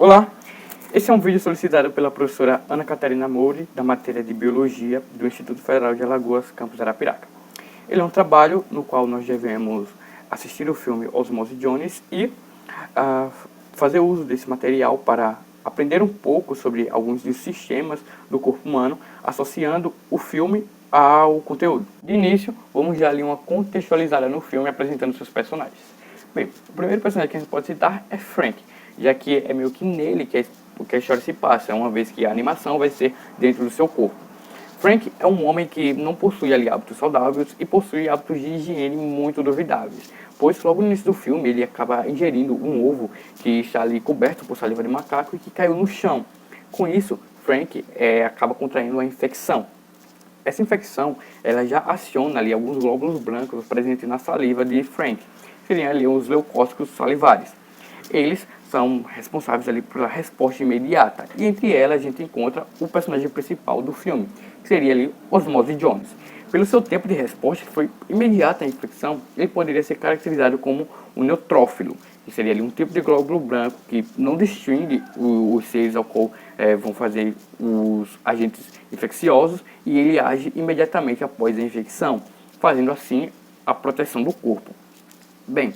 Olá, esse é um vídeo solicitado pela professora Ana Catarina Moure, da matéria de Biologia do Instituto Federal de Alagoas, campus Arapiraca. Ele é um trabalho no qual nós devemos assistir o filme Osmose Jones e fazer uso desse material para aprender um pouco sobre alguns dos sistemas do corpo humano, associando o filme ao conteúdo. De início, vamos dar ali uma contextualizada no filme, apresentando seus personagens. Bem, o primeiro personagem que a gente pode citar é Frank, já que é meio que nele que a história se passa, uma vez que a animação vai ser dentro do seu corpo. Frank é um homem que não possui ali hábitos saudáveis e possui hábitos de higiene muito duvidáveis, pois logo no início do filme ele acaba ingerindo um ovo que está ali coberto por saliva de macaco e que caiu no chão. Com isso, Frank acaba contraindo uma infecção. Essa infecção ela já aciona ali alguns glóbulos brancos presentes na saliva de Frank, que seriam ali os leucócitos salivares. Eles são responsáveis ali pela resposta imediata. E entre elas a gente encontra o personagem principal do filme, que seria ali Osmose Jones. Pelo seu tempo de resposta, que foi imediata à infecção, ele poderia ser caracterizado como um neutrófilo, que seria ali um tipo de glóbulo branco que não distingue os seres ao qual vão fazer os agentes infecciosos, e ele age imediatamente após a infecção, fazendo assim a proteção do corpo. Bem,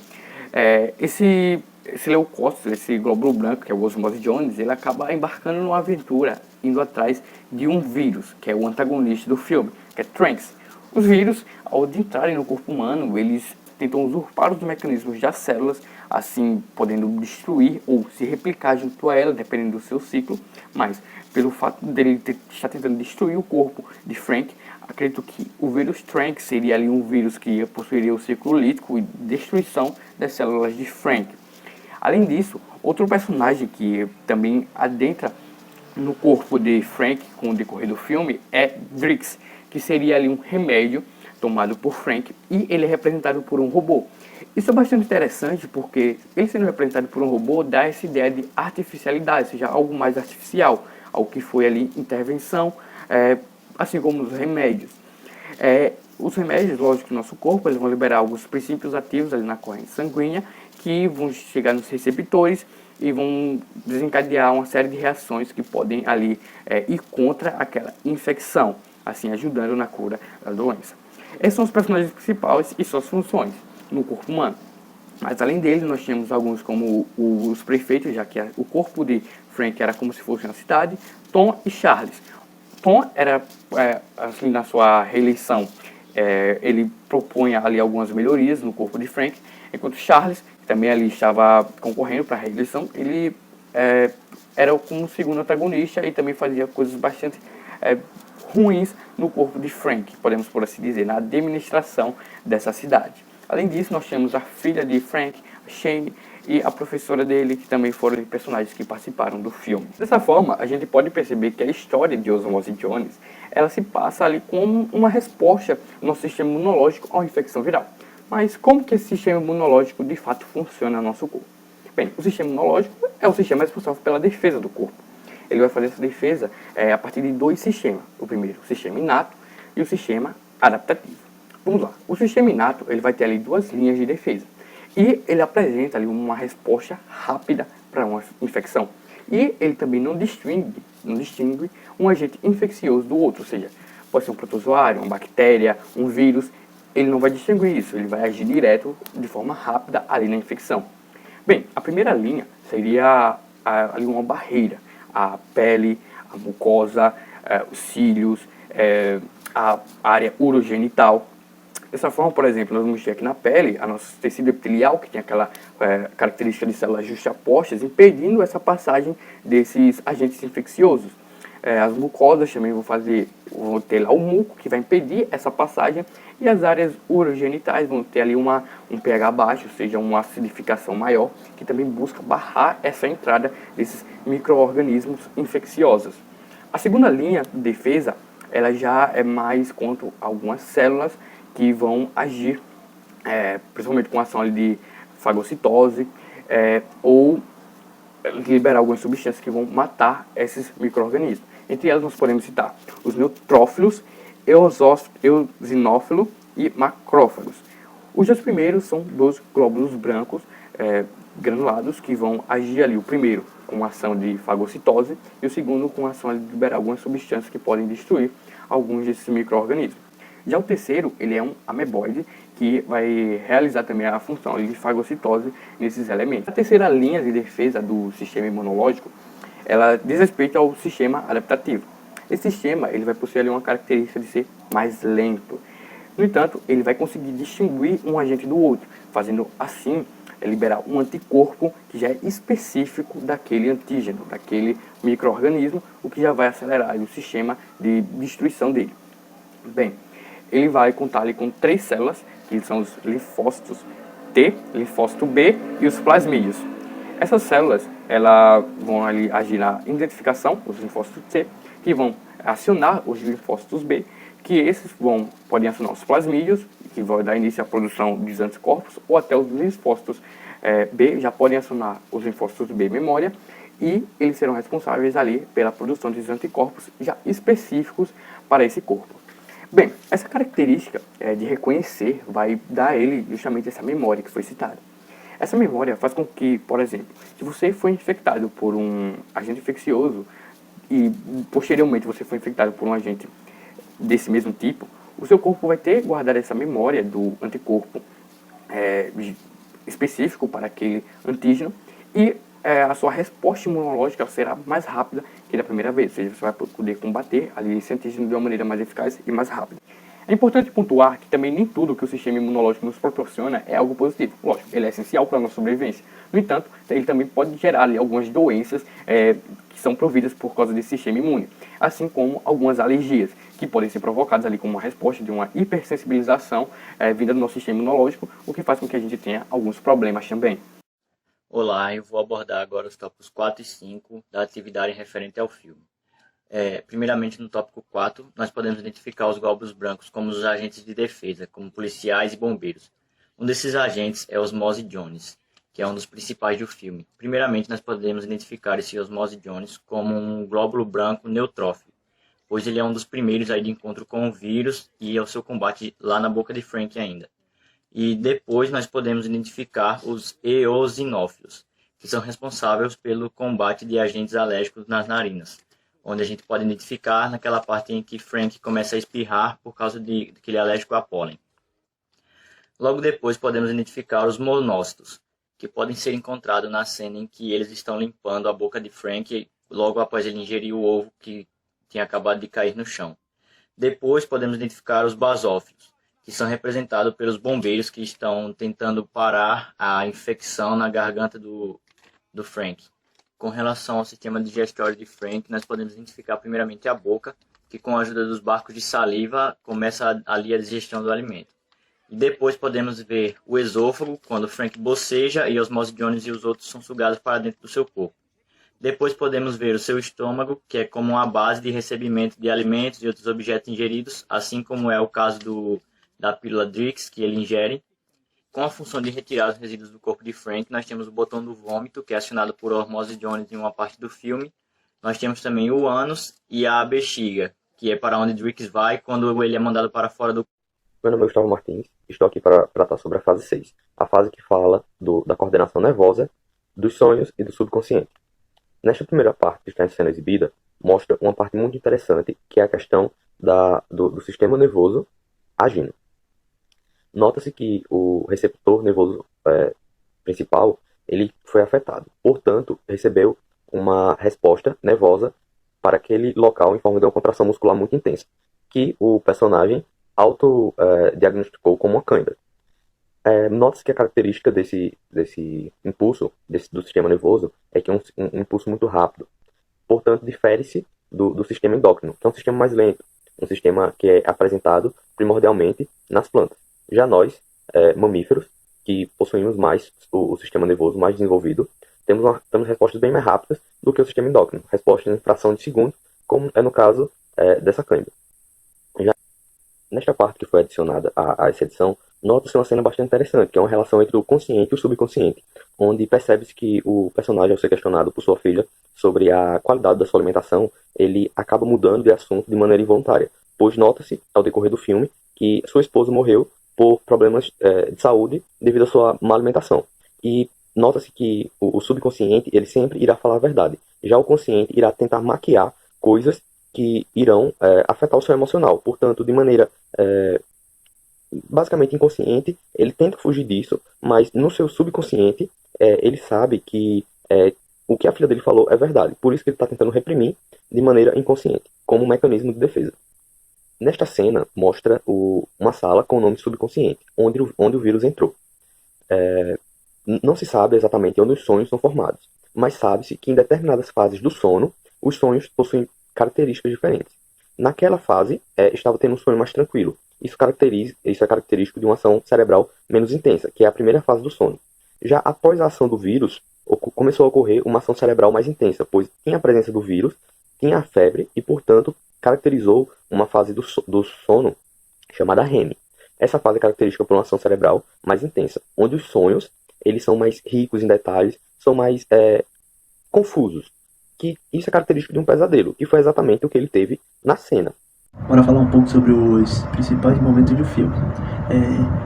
esse leucócito, esse glóbulo branco, que é o Osmose Jones, ele acaba embarcando numa aventura, indo atrás de um vírus, que é o antagonista do filme, que é Tranx. Os vírus, ao entrarem no corpo humano, eles tentam usurpar os mecanismos das células, assim podendo destruir ou se replicar junto a ela, dependendo do seu ciclo, mas pelo fato dele estar tentando destruir o corpo de Frank, acredito que o vírus Tranx seria ali um vírus que possuiria o ciclo lítico e destruição das células de Frank. Além disso, outro personagem que também adentra no corpo de Frank com o decorrer do filme é Drix, que seria ali um remédio tomado por Frank, e ele é representado por um robô. Isso é bastante interessante porque ele sendo representado por um robô dá essa ideia de artificialidade, ou seja, algo mais artificial, algo que foi ali intervenção, assim como os remédios. Os remédios, lógico, do nosso corpo, eles vão liberar alguns princípios ativos ali na corrente sanguínea, que vão chegar nos receptores e vão desencadear uma série de reações que podem ali ir contra aquela infecção, assim ajudando na cura da doença. Esses são os personagens principais e suas funções no corpo humano. Mas além deles, nós tínhamos alguns como os prefeitos, já que o corpo de Frank era como se fosse uma cidade, Tom e Charles. Tom era, assim, na sua reeleição, ele propunha ali algumas melhorias no corpo de Frank, enquanto Charles, que também ali estava concorrendo para a reeleição, ele era como segundo antagonista e também fazia coisas bastante ruins no corpo de Frank, podemos por assim dizer, na administração dessa cidade. Além disso, nós temos a filha de Frank, Shane, e a professora dele, que também foram personagens que participaram do filme. Dessa forma, a gente pode perceber que a história de Osmose Jones, ela se passa ali como uma resposta do nosso sistema imunológico a uma infecção viral. Mas como que esse sistema imunológico de fato funciona no nosso corpo? Bem, o sistema imunológico é o sistema responsável pela defesa do corpo. Ele vai fazer essa defesa a partir de dois sistemas. O primeiro, o sistema inato, e o sistema adaptativo. Vamos lá. O sistema inato, ele vai ter ali duas linhas de defesa. E ele apresenta ali uma resposta rápida para uma infecção. E ele também não distingue um agente infeccioso do outro, ou seja, pode ser um protozoário, uma bactéria, um vírus. Ele não vai distinguir isso, ele vai agir direto, de forma rápida, ali na infecção. Bem, a primeira linha seria ali uma barreira. A pele, a mucosa, os cílios, a área urogenital. Dessa forma, por exemplo, nós vamos ter aqui na pele a nosso tecido epitelial, que tem aquela característica de células justapostas, impedindo essa passagem desses agentes infecciosos. As mucosas também vão ter lá o muco, que vai impedir essa passagem, e as áreas urogenitais vão ter ali um pH baixo, ou seja, uma acidificação maior, que também busca barrar essa entrada desses micro-organismos infecciosos. A segunda linha de defesa, ela já é mais contra algumas células que vão agir, principalmente com ação ali de fagocitose, ou liberar algumas substâncias que vão matar esses micro-organismos. Entre elas nós podemos citar os neutrófilos, eosinófilo e macrófagos. Os dois primeiros são dois glóbulos brancos granulados que vão agir ali. O primeiro com ação de fagocitose, e o segundo com ação de liberar algumas substâncias que podem destruir alguns desses micro-organismos. Já o terceiro, ele é um ameboide, que vai realizar também a função de fagocitose nesses elementos. A terceira linha de defesa do sistema imunológico, ela diz respeito ao sistema adaptativo. Esse sistema ele vai possuir ali uma característica de ser mais lento. No entanto, ele vai conseguir distinguir um agente do outro, fazendo assim liberar um anticorpo que já é específico daquele antígeno, daquele micro-organismo, o que já vai acelerar o sistema de destruição dele. Bem, ele vai contar ali com 3 células, que são os linfócitos T, linfócito B e os plasmídeos. Essas células elas vão ali agir na identificação, os linfócitos T, que vão acionar os linfócitos B, que esses podem acionar os plasmídeos, que vão dar início à produção dos anticorpos, ou até os linfócitos B já podem acionar os linfócitos B memória, e eles serão responsáveis ali pela produção de anticorpos já específicos para esse corpo. Bem, essa característica de reconhecer vai dar a ele justamente essa memória que foi citada. Essa memória faz com que, por exemplo, se você foi infectado por um agente infeccioso e posteriormente você foi infectado por um agente desse mesmo tipo, o seu corpo vai ter guardado essa memória do anticorpo específico para aquele antígeno e a sua resposta imunológica será mais rápida que da primeira vez, ou seja, você vai poder combater ali esse antígeno de uma maneira mais eficaz e mais rápida. É importante pontuar que também nem tudo que o sistema imunológico nos proporciona é algo positivo. Lógico, ele é essencial para a nossa sobrevivência. No entanto, ele também pode gerar ali algumas doenças que são providas por causa desse sistema imune, assim como algumas alergias, que podem ser provocadas ali como uma resposta de uma hipersensibilização vinda do nosso sistema imunológico, o que faz com que a gente tenha alguns problemas também. Olá, eu vou abordar agora os tópicos 4 e 5 da atividade referente ao filme. Primeiramente, no tópico 4, nós podemos identificar os glóbulos brancos como os agentes de defesa, como policiais e bombeiros. Um desses agentes é Osmose Jones, que é um dos principais do filme. Primeiramente, nós podemos identificar esse Osmose Jones como um glóbulo branco neutrófilo, pois ele é um dos primeiros aí de encontro com o vírus e ao seu combate lá na boca de Frank ainda. E depois nós podemos identificar os eosinófilos, que são responsáveis pelo combate de agentes alérgicos nas narinas, onde a gente pode identificar naquela parte em que Frank começa a espirrar por causa daquele alérgico a pólen. Logo depois podemos identificar os monócitos, que podem ser encontrados na cena em que eles estão limpando a boca de Frank logo após ele ingerir o ovo que tinha acabado de cair no chão. Depois podemos identificar os basófilos, que são representados pelos bombeiros que estão tentando parar a infecção na garganta do Frank. Com relação ao sistema digestório de Frank, nós podemos identificar primeiramente a boca, que com a ajuda dos barcos de saliva começa ali a digestão do alimento. E depois podemos ver o esôfago, quando Frank boceja e Osmose Jones e os outros são sugados para dentro do seu corpo. Depois podemos ver o seu estômago, que é como uma base de recebimento de alimentos e outros objetos ingeridos, assim como é o caso da pílula Drix, que ele ingere. Com a função de retirar os resíduos do corpo de Frank, nós temos o botão do vômito, que é acionado por Osmose Jones em uma parte do filme. Nós temos também o ânus e a bexiga, que é para onde Drix vai quando ele é mandado para fora do... Meu nome é Gustavo Martins, estou aqui para tratar sobre a fase 6, a fase que fala da coordenação nervosa, dos sonhos e do subconsciente. Nesta primeira parte que está sendo exibida, mostra uma parte muito interessante, que é a questão do sistema nervoso agindo. Nota-se que o receptor nervoso principal ele foi afetado, portanto, recebeu uma resposta nervosa para aquele local em forma de uma contração muscular muito intensa, que o personagem diagnosticou como uma cãibra. Nota-se que a característica desse impulso do sistema nervoso é que é um impulso muito rápido. Portanto, difere-se do sistema endócrino, que é um sistema mais lento, um sistema que é apresentado primordialmente nas plantas. Já nós, mamíferos, que possuímos mais o sistema nervoso mais desenvolvido, temos respostas bem mais rápidas do que o sistema endócrino, respostas em fração de segundos, como é no caso dessa cãibra. Nesta parte que foi adicionada a essa edição, nota-se uma cena bastante interessante, que é uma relação entre o consciente e o subconsciente, onde percebe-se que o personagem, ao ser questionado por sua filha sobre a qualidade da sua alimentação, ele acaba mudando de assunto de maneira involuntária, pois nota-se, ao decorrer do filme, que sua esposa morreu por problemas de saúde devido à sua má alimentação. E nota-se que o subconsciente ele sempre irá falar a verdade. Já o consciente irá tentar maquiar coisas que irão afetar o seu emocional. Portanto, de maneira basicamente inconsciente, ele tenta fugir disso, mas no seu subconsciente, ele sabe que o que a filha dele falou é verdade. Por isso que ele está tentando reprimir de maneira inconsciente, como um mecanismo de defesa. Nesta cena, mostra uma sala com o nome subconsciente, onde o vírus entrou. Não se sabe exatamente onde os sonhos são formados, mas sabe-se que em determinadas fases do sono, os sonhos possuem características diferentes. Naquela fase, estava tendo um sonho mais tranquilo. Isso é característico de uma ação cerebral menos intensa, que é a primeira fase do sono. Já após a ação do vírus, começou a ocorrer uma ação cerebral mais intensa, pois tinha a presença do vírus, tinha a febre e, portanto, caracterizou uma fase do sono chamada REM. Essa fase é característica por uma ação cerebral mais intensa, onde os sonhos eles são mais ricos em detalhes, são mais confusos. Que isso é característico de um pesadelo, e foi exatamente o que ele teve na cena. Bora falar um pouco sobre os principais momentos do filme.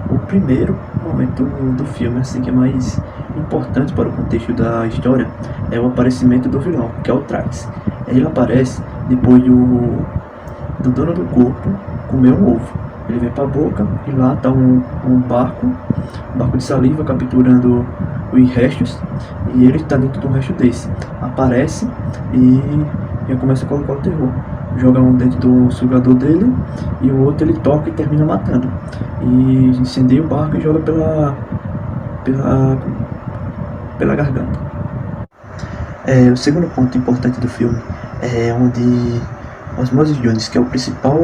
O primeiro momento do filme, assim, que é mais importante para o contexto da história, é o aparecimento do vilão, que é o Trax. Ele aparece depois do dono do corpo comer um ovo. Ele vem para a boca e lá está um barco de saliva capturando os restos, e ele está dentro de um resto desse. Aparece e já começa a colocar o terror. Joga um dentro do sugador dele e o outro ele toca e termina matando. E incendeia o barco e joga pela garganta. O segundo ponto importante do filme é onde Osmosis Jones, que é o principal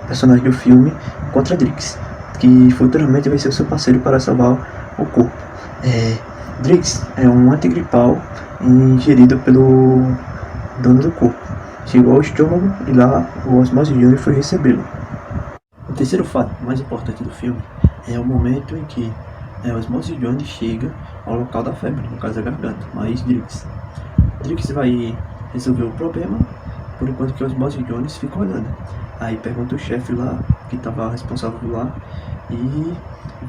personagem do filme, encontra Drix, que futuramente vai ser o seu parceiro para salvar o corpo. Drix é um antigripal ingerido pelo dono do corpo. Chegou ao estômago e lá o Osmosis Jones foi recebê-lo. O terceiro fato mais importante do filme é o momento em que Osmosis Jones chega ao local da febre, no caso da garganta, mas Drix vai resolver o problema, por enquanto que Osmosis Jones fica olhando. Aí pergunta o chefe lá, que estava responsável por lá, e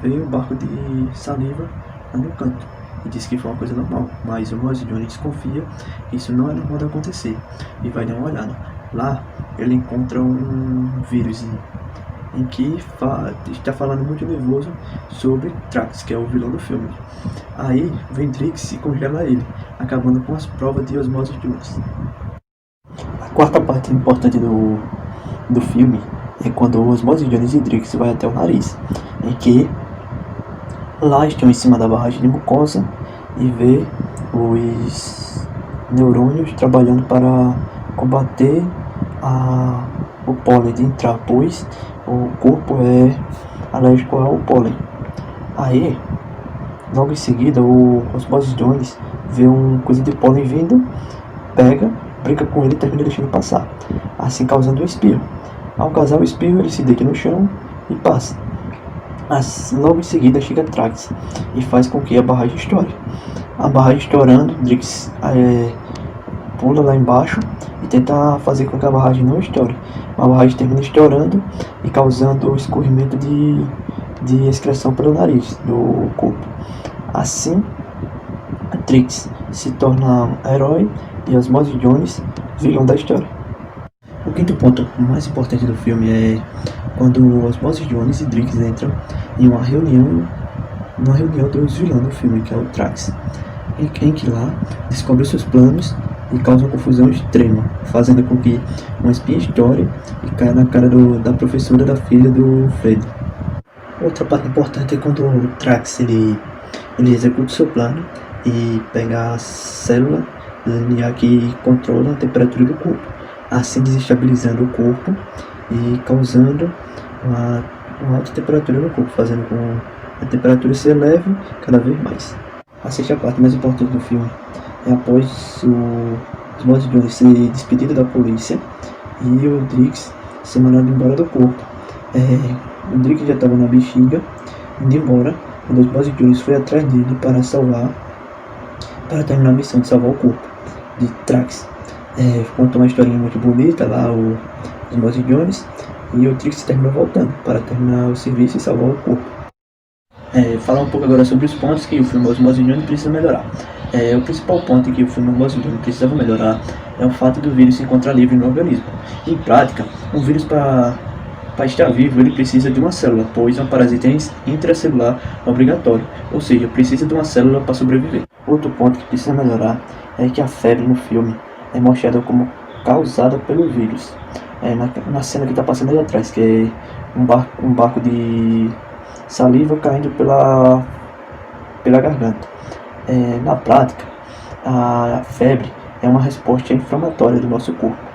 veio um barco de saliva lá no canto. E disse que foi uma coisa normal, mas o Osmosis Jones desconfia que isso não é normal de acontecer e vai dar uma olhada. Lá ele encontra um vírus em que está falando muito nervoso sobre Trax, que é o vilão do filme. Aí vem Drix e congela ele, acabando com as provas de Osmosis Jones. A quarta parte importante do filme é quando Osmosis Jones e Drix vai até o nariz, em que lá estão em cima da barragem de mucosa e vê os neurônios trabalhando para combater o pólen de entrar, pois o corpo é alérgico ao pólen. Aí, logo em seguida, o Osmosis Jones vê uma coisa de pólen vindo, pega, brinca com ele e termina deixando passar, assim causando um espirro. Ao causar o espirro, ele se deita no chão e passa. Logo em seguida chega Trax e faz com que a barragem estoure. A barragem estourando, Drix pula lá embaixo e tenta fazer com que a barragem não estoure. A barragem termina estourando e causando escorrimento de excreção pelo nariz do corpo. Assim, Drix se torna um herói e Osmosis Jones vilão da história. O quinto ponto mais importante do filme é quando Osmosis Jones e Drix entram em uma reunião dos vilões do filme, que é o Trax, em que lá descobre seus planos e causa uma confusão extrema, fazendo com que uma espinha estoure e caia na cara da professora da filha do Fred. Outra parte importante é quando o Trax ele executa o seu plano e pega a célula linear que controla a temperatura do corpo, assim desestabilizando o corpo e causando uma alta temperatura no corpo, fazendo com que a temperatura se eleve cada vez mais. A sexta parte mais importante do filme é após o Osmosis Jones ser despedido da polícia e o Drix ser mandado embora do corpo. O Drix já estava na bexiga, indo embora, quando o Osmosis Jones foi atrás dele para terminar a missão de salvar o corpo de Trax. Conta uma historinha muito bonita lá, o Osmosis Jones, e o Drix terminou voltando para terminar o serviço e salvar o corpo. Falar um pouco agora sobre os pontos que o filme Osmose Jones precisa melhorar. O principal ponto em que o filme Osmose Jones precisava melhorar é o fato do vírus se encontrar livre no organismo. Em prática, um vírus para estar vivo ele precisa de uma célula, pois é um parasita intracelular obrigatório, ou seja, precisa de uma célula para sobreviver. Outro ponto que precisa melhorar é que a febre no filme é mostrada como causada pelo vírus. Na cena que está passando aí atrás, que é um barco de saliva caindo pela garganta. Na prática, a febre é uma resposta inflamatória do nosso corpo.